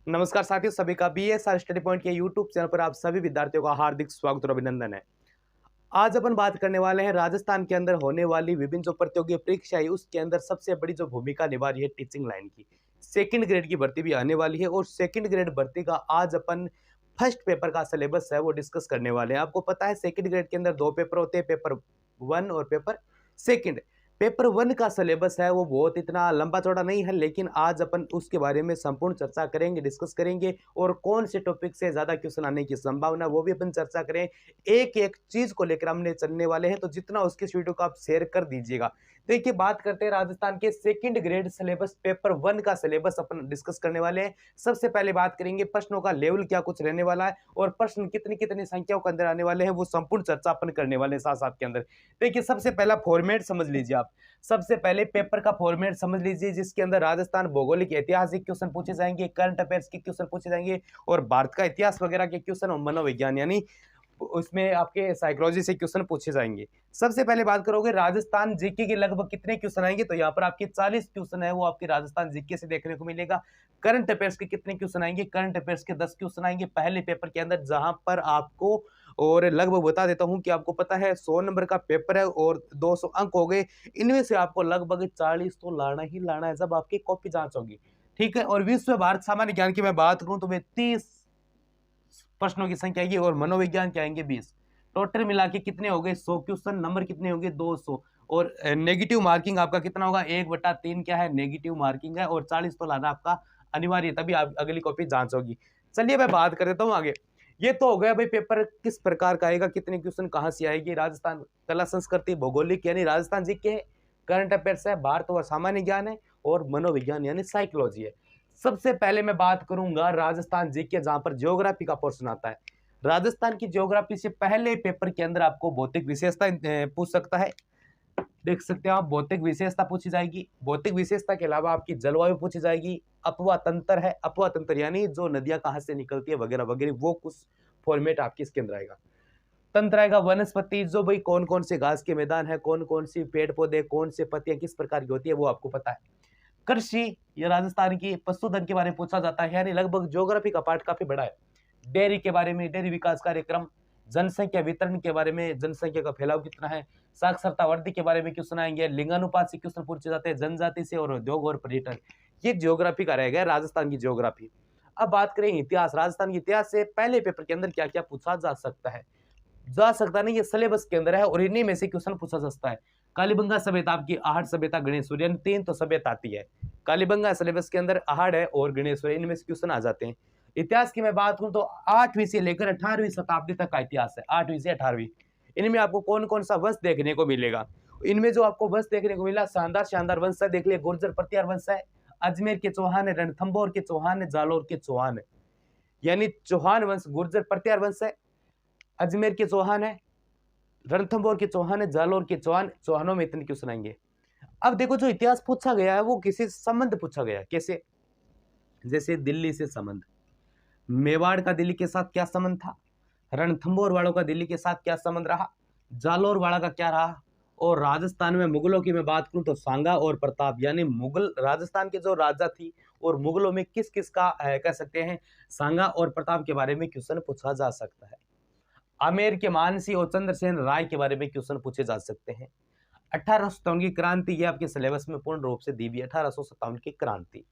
नमस्कार साथियों, सभी का बीएसआर स्टडी पॉइंट के यूट्यूब चैनल पर आप सभी विद्यार्थियों का हार्दिक स्वागत और अभिनंदन है। आज अपन बात करने वाले हैं राजस्थान के अंदर होने वाली विभिन्न जो प्रतियोगी परीक्षा है उसके अंदर सबसे बड़ी जो भूमिका निभा रही है टीचिंग लाइन की। सेकंड ग्रेड की भर्ती भी आने वाली है और सेकंड ग्रेड भर्ती का आज अपन फर्स्ट पेपर का सिलेबस है वो डिस्कस करने वाले हैं। आपको पता है सेकंड ग्रेड के अंदर दो पेपर होते हैं, पेपर 1 और पेपर सेकंड। पेपर 1 का सिलेबस है वो बहुत इतना लंबा चौड़ा नहीं है, लेकिन आज अपन उसके बारे में संपूर्ण चर्चा करेंगे, डिस्कस करेंगे और कौन से टॉपिक से ज्यादा क्वेश्चन आने की संभावना वो भी अपन चर्चा करें। एक एक चीज को लेकर हमने चलने वाले हैं, तो जितना उसके वीडियो को आप शेयर कर दीजिएगा। देखिए, बात करते हैं राजस्थान के सेकंड ग्रेड सिलेबस पेपर 1 का सिलेबस अपन डिस्कस करने वाले हैं। सबसे पहले बात करेंगे प्रश्नों का लेवल क्या कुछ रहने वाला है और प्रश्न कितनी कितनी संख्याओं के अंदर आने वाले हैं, वो संपूर्ण चर्चा अपन करने वाले हैं साथ साथ के अंदर। देखिए, सबसे पहला फॉर्मेट समझ लीजिए आप। सबसे पहले पेपर का फॉर्मेट समझ लीजिए, जिसके अंदर राजस्थान भौगोलिक ऐतिहासिक क्वेश्चन पूछे जाएंगे, करंट अफेयर्स के क्वेश्चन पूछे जाएंगे और भारत का इतिहास वगैरह के क्वेश्चन और मनोविज्ञान यानी उसमें आपके साइकोलॉजी से क्वेश्चन पूछे जाएंगे। सबसे पहले बात करोगे राजस्थान जीके के लगभग कितने क्वेश्चन आएंगे, तो यहाँ पर आपके 40 क्वेश्चन है वो आपके राजस्थान जीके से देखने को मिलेगा। करंट अफेयर्स के कितने क्वेश्चन आएंगे, करंट अफेयर्स के 10 क्वेश्चन आएंगे पहले पेपर के अंदर, जहां पर आपको और लगभग बता देता हूं कि आपको पता है 100 नंबर का पेपर है और 200 अंक हो गए। इनमें से आपको लगभग 40 तो लाना ही लाना है जब आपकी कॉपी जांच होगी, ठीक है। और विश्व भारत सामान्य ज्ञान की मैं बात करूं तो वे 30 प्रश्नों की संख्या आएगी और मनोविज्ञान के आएंगे 20। टोटल मिला के कितने हो गए 100 क्वेश्चन, नंबर कितने होंगे 200। और नेगेटिव मार्किंग आपका कितना होगा 1/3 क्या है नेगेटिव मार्किंग है और 40 तो लाना आपका अनिवार्य, तभी आप अगली कॉपी जांच होगी। चलिए मैं बात कर देता हूँ आगे। ये तो हो गया भाई पेपर किस प्रकार का आएगा, कितने क्वेश्चन कहाँ से आएगी। राजस्थान कला संस्कृति भौगोलिक यानी राजस्थान जी के, करंट अफेयर्स है, भारत और सामान्य ज्ञान है और मनोविज्ञान यानी साइकोलॉजी है। सबसे पहले मैं बात करूंगा राजस्थान जीके, जहां पर ज्योग्राफी का पोर्शन आता है। राजस्थान की ज्योग्राफी से पहले पेपर के अंदर आपको भौतिक विशेषता पूछ सकता है। देख सकते हो आप, भौतिक विशेषता पूछी जाएगी। भौतिक विशेषता के अलावा आपकी जलवायु पूछी जाएगी। अपवा तंत्र है, अपवा तंत्र यानी जो नदियां कहां से निकलती है वगैरह वगैरह, वो कुछ फॉर्मेट आपकी इसके अंदर आएगा। तंत्र आएगा वनस्पति, जो भाई कौन कौन से घास के मैदान है, कौन कौन सी पेड़ पौधे, कौन से पत्तियां किस प्रकार की होती है वो आपको पता है। कृषि या राजस्थान की पशुधन के बारे में पूछा जाता है, यानी लगभग ज्योग्राफी का पार्ट काफी बड़ा है। डेयरी के बारे में, डेयरी विकास कार्यक्रम, जनसंख्या वितरण के बारे में, जनसंख्या का फैलाव कितना है, साक्षरता वृद्धि के बारे में क्वेश्चन आएंगे, लिंगानुपात से क्वेश्चन पूछे जाते हैं, जनजाति से और उद्योग और पर्यटन। ये ज्योग्राफी का रहेगा राजस्थान की ज्योग्राफी। अब बात करें इतिहास, राजस्थान के इतिहास से पहले पेपर के अंदर क्या क्या पूछा जा सकता है। जा सकता नहीं, ये सिलेबस के अंदर है और इन्हीं में से क्वेश्चन पूछा जा सकता है। कालीबंगा सभ्यता आपकी, आहड़ सभ्यता, गणेश्वर, यानी 3 तो सभ्यता आती है। कालीबंगा सिलेबस के अंदर आहड़ है और गणेश्वर, इनमें से क्वेश्चन आ जाते हैं। इतिहास की मैं बात करूं तो 8वीं से लेकर 18वीं शताब्दी तक का इतिहास है, 8वीं से 18वीं। इनमें आपको कौन कौन सा वंश देखने को मिलेगा। इनमें जो आपको वंश देखने को मिला, शानदार शानदार वंश है, देख लिया। गुर्जर प्रतिहार वंश है, अजमेर के चौहान है, रणथंभौर के चौहान है, जालौर के चौहान है, यानी चौहान वंश गुर्जर प्रतिहार वंश है, अजमेर के चौहान है, रणथंभौर के चौहान है, जालौर के चौहान। चौहानों में इतने क्वेश्चन आएंगे। अब देखो, जो इतिहास पूछा गया है वो किसी संबंध पूछा गया है। कैसे, जैसे दिल्ली से संबंध, मेवाड़ का दिल्ली के साथ क्या संबंध था, रणथंभौर वालों का दिल्ली के साथ क्या संबंध रहा, जालौर वाला का क्या रहा। और राजस्थान में मुगलों की मैं बात करूं तो सांगा और प्रताप, यानी मुगल राजस्थान के जो राजा थी और मुगलों में किस किस का कह सकते हैं सांगा और प्रताप के बारे में क्वेश्चन पूछा जा सकता है। आमेर के मानसी और चंद्रसेन राय के बारे में क्वेश्चन पूछे जा सकते हैं। 1857 की क्रांति, ये आपके सिलेबस में पूर्ण रूप से दी हुई है, 1857 की क्रांति।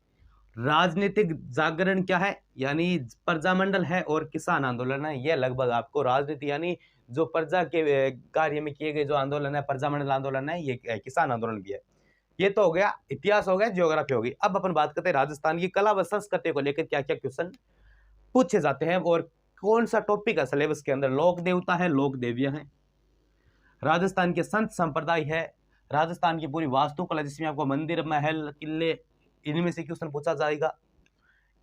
राजनीतिक जागरण क्या है, यानी प्रजामंडल है और किसान आंदोलन है। यह लगभग आपको राजनीति यानी जो प्रजा के कार्य में किए गए जो आंदोलन है, प्रजामंडल आंदोलन है, ये किसान आंदोलन भी है। ये तो हो गया इतिहास, हो गया ज्योग्राफी होगी। अब अपन बात करते हैं राजस्थान की कला व संस्कृति को लेकर क्या क्या क्वेश्चन पूछे जाते हैं और कौन सा टॉपिक है सिलेबस के अंदर। लोक देवता है, लोक देवियां हैं, राजस्थान के संत संप्रदाय है, राजस्थान की पूरी वास्तुकला जिसमें आपको मंदिर, महल, किले, इनमें से क्वेश्चन पूछा जाएगा।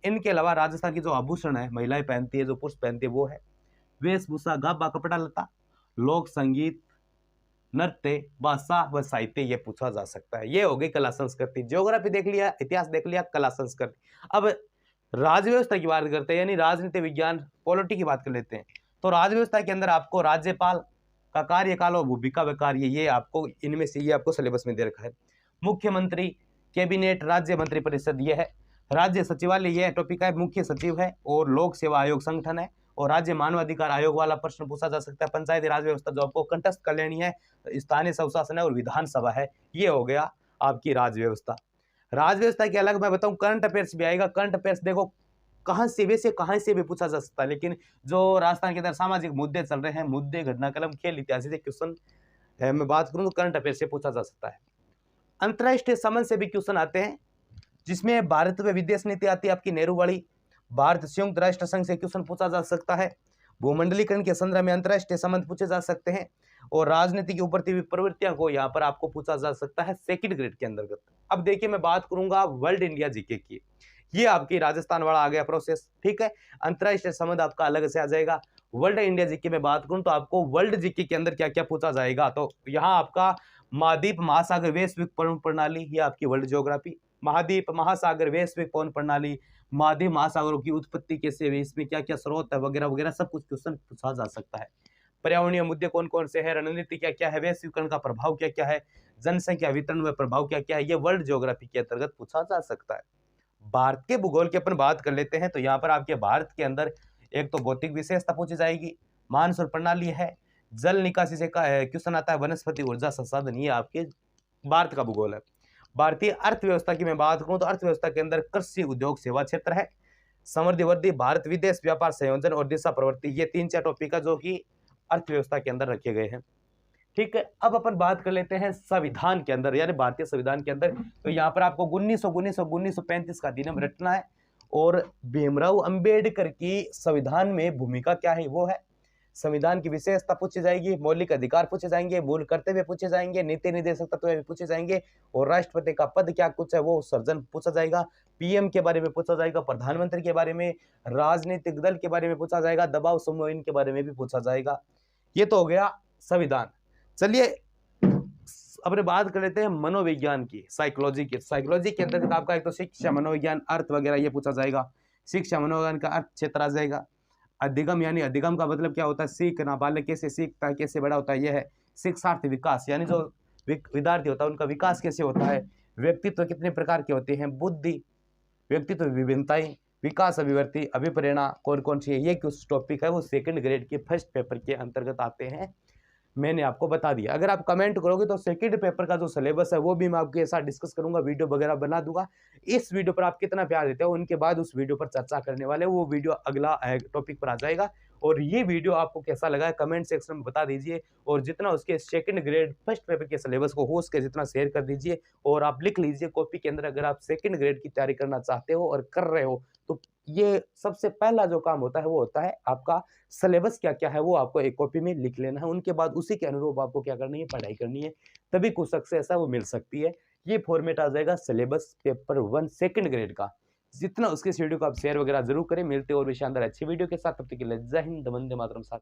इनके अलावा राजस्थान की जो आभूषण है महिलाएं पहनती है, जो पुरुष पहनते हैं वो है, वेशभूषा, गाबा, कपड़ा लता, लोक संगीत, नृत्य, भाषा व साहित्य, ये पूछा जा सकता है। ये हो गई कला संस्कृति। ज्योग्राफी देख लिया, इतिहास देख लिया, कला संस्कृति। अब राज्य व्यवस्था की बात करते हैं, यानी राजनीति विज्ञान पॉलिटी की बात कर लेते हैं। तो राज्य व्यवस्था के अंदर आपको राज्यपाल का कार्यकाल और भूमिका व कार्य, ये आपको इनमें से ये आपको सिलेबस में दे रखा है। मुख्यमंत्री, कैबिनेट, राज्य मंत्रिपरिषद, ये है। राज्य सचिवालय ये टॉपिक है, मुख्य सचिव है और लोक सेवा आयोग संगठन है। और राज्य मानवाधिकार आयोग वाला प्रश्न पूछा जा सकता है। पंचायती राज व्यवस्था जो आपको कंठस्थ कर लेनी है, स्थानीय स्वशासन है और विधानसभा है। ये हो गया आपकी राज्य व्यवस्था। राज्य व्यवस्था के अलग मैं बताऊं करंट अफेयर्स भी आएगा। करंट अफेयर्स देखो कहां से भी पूछा जा सकता है, लेकिन जो राजस्थान के अंदर सामाजिक मुद्दे चल रहे हैं, मुद्दे, घटनाक्रम, खेल इत्यादि से क्वेश्चन मैं बात करूं तो करंट अफेयर से पूछा जा सकता है। अंतरराष्ट्रीय संबंध से भी क्वेश्चन आते हैं, जिसमें भारत व विदेश नीति आती है आपकी नेहरू वाली। भारत संयुक्त राष्ट्र संघ से क्वेश्चन पूछा जा सकता है। भूमंडलीकरण के संदर्भ में अंतरराष्ट्रीय संबंध पूछे जा सकते हैं। और राजनीति की उभरती हुई प्रवृत्तियों को यहाँ पर आपको पूछा जा सकता है सेकंड ग्रेड के अंतर्गत। अब देखिए मैं बात करूंगा वर्ल्ड इंडिया जीके की। ये आपकी राजस्थान वाला आ गया प्रोसेस, ठीक है। अंतरराष्ट्रीय संबंध आपका अलग से आ जाएगा। वर्ल्ड इंडिया जीके में बात करूं तो आपको वर्ल्ड जीके के अंदर क्या क्या पूछा जाएगा, तो यहाँ आपका महाद्वीप महासागर वैश्विक पवन प्रणाली, ये आपकी वर्ल्ड ज्योग्राफी। महाद्वीप महासागर वैश्विक पवन प्रणाली, महाद्वीप महासागरों की उत्पत्ति कैसे हुई, इसमें क्या क्या स्रोत है, वगैरह वगैरह सब कुछ क्वेश्चन पूछा जा सकता है। पर्यावरणीय मुद्दे कौन कौन से हैं, रणनीति क्या क्या है, वैश्वीकरण का प्रभाव क्या क्या है, जनसंख्या वितरण में प्रभाव क्या क्या है, ये वर्ल्ड ज्योग्राफी के अंतर्गत पूछा जा सकता है। भारत के भूगोल की अपन बात कर लेते हैं, तो यहाँ पर आपके भारत के अंदर एक तो भौतिक विशेषता पूछी जाएगी, मानसून प्रणाली है, जल निकासी से क्वेश्चन आता है, वनस्पति ऊर्जा संसाधन, ये आपके भारत का भूगोल है। भारतीय अर्थव्यवस्था की मैं बात करूं तो अर्थव्यवस्था के अंदर कृषि, उद्योग, सेवा क्षेत्र है। समृद्धि वृद्धि, भारत विदेश व्यापार संयोजन और दिशा प्रवृत्ति, ये 3-4 टॉपिक है जो कि अर्थव्यवस्था के अंदर रखे गए हैं, ठीक है। अब अपन बात कर लेते हैं संविधान के अंदर, यानी भारतीय संविधान के अंदर। तो यहाँ पर आपको 1935 का अधिनियम रटना है। और भीमराव अंबेडकर की संविधान में भूमिका क्या है वो है। संविधान की विशेषता पूछी जाएगी, मौलिक अधिकार पूछे जाएंगे, मूल कर्तव्य पूछे जाएंगे, नीति निर्देशक तत्व भी पूछे जाएंगे, और राष्ट्रपति का पद क्या कुछ है वो सर्जन पूछा जाएगा, पीएम के बारे में पूछा जाएगा, प्रधानमंत्री के बारे में, राजनीतिक दल के बारे में पूछा जाएगा, दबाव समूह इनके बारे में भी पूछा जाएगा। ये तो हो गया संविधान। चलिए अब बात कर लेते हैं मनोविज्ञान की, साइकोलॉजी की। साइकोलॉजी के अंतर्गत आपका एक तो शिक्षा, मनोविज्ञान, अर्थ वगैरह ये पूछा जाएगा। शिक्षा मनोविज्ञान का अर्थ क्षेत्र आ जाएगा। अधिगम, यानी अधिगम का मतलब क्या होता है, सीखना, बालक कैसे सीखता है, कैसे बड़ा होता है, यह है। शिक्षार्थ विकास, यानी जो विद्यार्थी होता है उनका विकास कैसे होता है। व्यक्तित्व कितने प्रकार के होते हैं, बुद्धि, व्यक्तित्व विभिन्नताएं, विकास, अभिवृत्ति, अभिप्रेरणा कौन कौन सी है, ये कुछ टॉपिक है वो सेकंड ग्रेड के फर्स्ट पेपर के अंतर्गत आते हैं। मैंने आपको बता दिया। अगर आप कमेंट करोगे तो सेकंड पेपर का जो सिलेबस है वो भी मैं आपके साथ डिस्कस करूंगा, वीडियो वगैरह बना दूंगा। इस वीडियो पर आप कितना प्यार देते हो उनके बाद उस वीडियो पर चर्चा करने वाले, वो वीडियो अगला टॉपिक पर आ जाएगा। और ये वीडियो आपको कैसा लगा है कमेंट सेक्शन में बता दीजिए। और जितना उसके सेकंड ग्रेड फर्स्ट पेपर के सिलेबस को हो सके जितना शेयर कर दीजिए। और आप लिख लीजिए कॉपी के अंदर, अगर आप सेकंड ग्रेड की तैयारी करना चाहते हो और कर रहे हो तो ये सबसे पहला जो काम होता है वो होता है आपका सिलेबस क्या क्या है वो आपको एक कॉपी में लिख लेना है। उनके बाद उसी के अनुरूप आपको क्या करनी है, पढ़ाई करनी है, तभी कुछ सक्सेस है वो मिल सकती है। ये फॉर्मेट आ जाएगा सिलेबस पेपर 1 सेकंड ग्रेड का। जितना उसके वीडियो को आप शेयर वगैरह जरूर करें। मिलते और भी शानदार अच्छी वीडियो के साथ, तब तक के लिए जय हिंद, वंदे मातरम। साथ